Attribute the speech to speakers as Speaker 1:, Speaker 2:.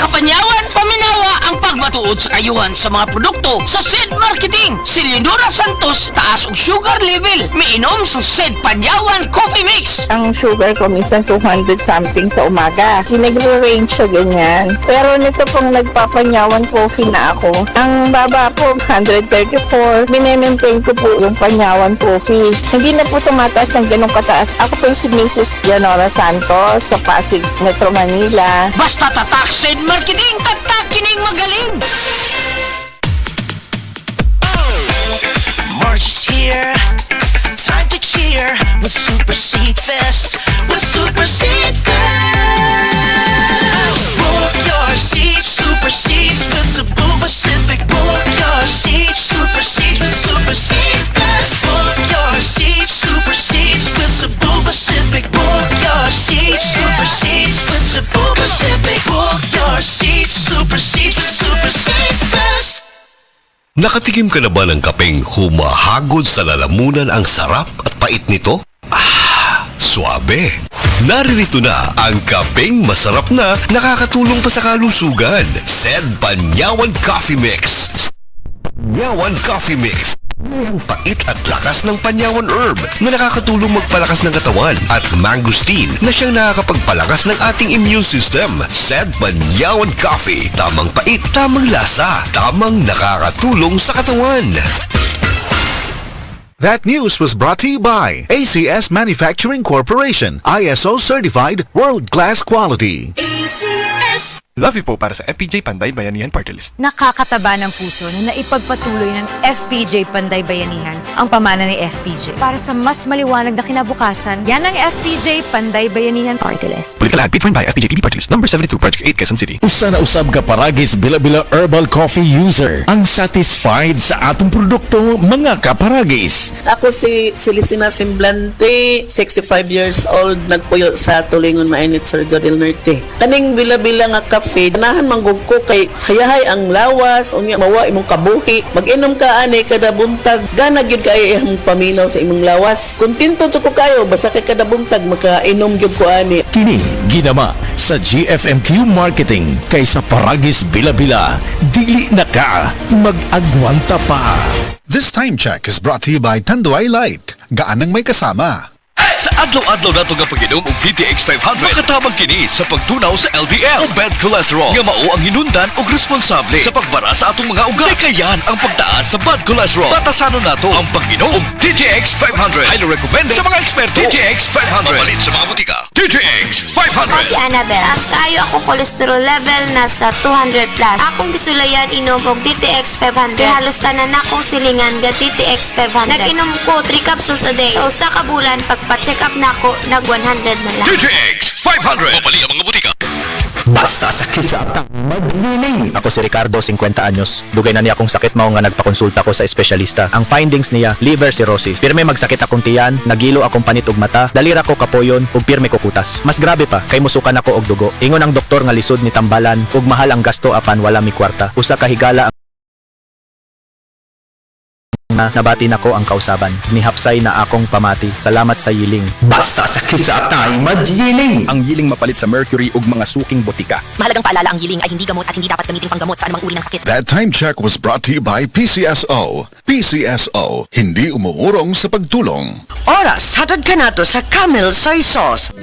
Speaker 1: Kapanyawan, paminawa ang pagmatuod sa kayuhan sa mga produkto sa SED Marketing. Si Leonora Santos, taas og sugar level. Miinom sa SED Panyawan Coffee Mix.
Speaker 2: Ang sugar ko minsan 200 something sa umaga. Nagre-range siya ganyan. Pero nito pong nagpapanyawan coffee na ako. Ang baba po, 134. Minemaintain ko po yung panyawan coffee. Hindi na po tumataas ng ganong kataas. Ako to si Mrs. Leonora Santos sa Pasig, Metro Manila.
Speaker 1: Basta tatak SED Marketing, tatak kining magaling.
Speaker 3: March is here, time to cheer with Super Seed Fest. With Super Seed Fest. Book your seat, Super Seeds with Cebu Pacific. Book your seat, Super Seeds with Super Seed Fest. Book your seat, Super Seeds with Cebu Pacific. Book your seat, Super Seeds with Cebu Pacific. Book your seat, Super Seeds with Super Seed Fest.
Speaker 4: Nakatikim ka na ba ng kapeng humahagod sa lalamunan ang sarap at pait nito? Suabe! Naririto na ang kapeng masarap na nakakatulong pa sa kalusugan. SED Panyawan Coffee Mix. Panyawan Coffee Mix. Ang pait at lakas ng panyawan herb na nakakatulong magpalakas ng katawan at mangosteen na siyang nakakapagpalakas ng ating immune system. SED Panyawan Coffee. Tamang pait, tamang lasa, tamang nakakatulong sa katawan.
Speaker 5: That news was brought to you by ACS Manufacturing Corporation, ISO certified world-class quality.
Speaker 6: ACS.
Speaker 7: Love you po para sa FPJ Panday Bayanihan Party List.
Speaker 6: Nakakataba ng puso na naipagpatuloy ng FPJ Panday Bayanihan ang pamana ni FPJ. Para sa mas maliwanag na kinabukasan, yan ang FPJ Panday Bayanihan Party List.
Speaker 7: Political ad paid for by FPJ PB Party List, number 72, Project 8, Quezon City.
Speaker 8: Usa na usab ka paragis bila-bila herbal coffee user ang satisfied sa atong produkto mga kaparagis.
Speaker 9: Ako si Celisina Semblante, 65 years old, nagpuyo sa Tulingon Mainit, Surigao del Norte. Kaning bila-bila nga cafe, ganahan manggug ko kay kayahay ang lawas, unya mawa imong kabuhi. Mag-inom ka ani kada buntag, gana gyud kay imong paminaw sa imong lawas. Kontento to ko kayo basta kay kada buntag makainom gyud ko ani.
Speaker 8: Kini ginama sa GFMQ Marketing kaysa paragis bila-bila dili na ka mag-agwanta pa.
Speaker 5: This time check is brought to you by Tanduay Light. Gaanang may kasama.
Speaker 4: Sa adlaw-adlaw nato nga pag-inom og DTX 500, makatabang kini sa pagtunaw sa LDL o bad cholesterol nga mao ang hinundan og responsable sa pagbara sa atong mga ugat. Kayan ang pagtaas sa bad cholesterol. Batasanon nato ang pag-inom og DTX 500. Highly recommended sa mga eksperto. DTX 500. Mapalit sa mga butika. DTX 500.
Speaker 10: Ako si Annabelle. As kayo ako cholesterol level nasa 200 plus. Akong gisulayan inom og DTX 500. Halos tanan akong silingan ga DTX 500. Nag-inom ko 3 capsules a day. Sa usa ka bulan pagpa-check up na ako, nag 100 na lang.
Speaker 4: DTX 500. Mapalit sa mga butika.
Speaker 8: Basta sakit sa atang madliling.
Speaker 11: Ako si Ricardo, 50 anyos. Dugay na niya akong sakit mao nga nagpakonsulta ko sa espesyalista. Ang findings niya, liver cirrhosis. Pirme magsakit akong tiyan, nagilo akong panit ug mata, dalira ko kapoyon ug pirme ko kutas. Mas grabe pa, kay musukan ako og dugo. Ingon ang doktor nga lisod ni tambalan ug mahal ang gasto apan wala mi kwarta. Usa ka higala nabati nako ang kausaban. Nihapsay na akong pamati. Salamat sa yiling.
Speaker 8: Basta sakit sa atang madliling.
Speaker 7: Ang yiling mapalit sa mercury ug mga suking botika.
Speaker 6: Mahalagang paalala, ang yiling ay hindi gamot at hindi dapat gamitin panggamot sa anumang uri ng sakit.
Speaker 5: That time check was brought to you by PCSO. PCSO, hindi umuurong sa pagtulong.
Speaker 1: Oras, hatod ka nato sa Camel Soy Sauce.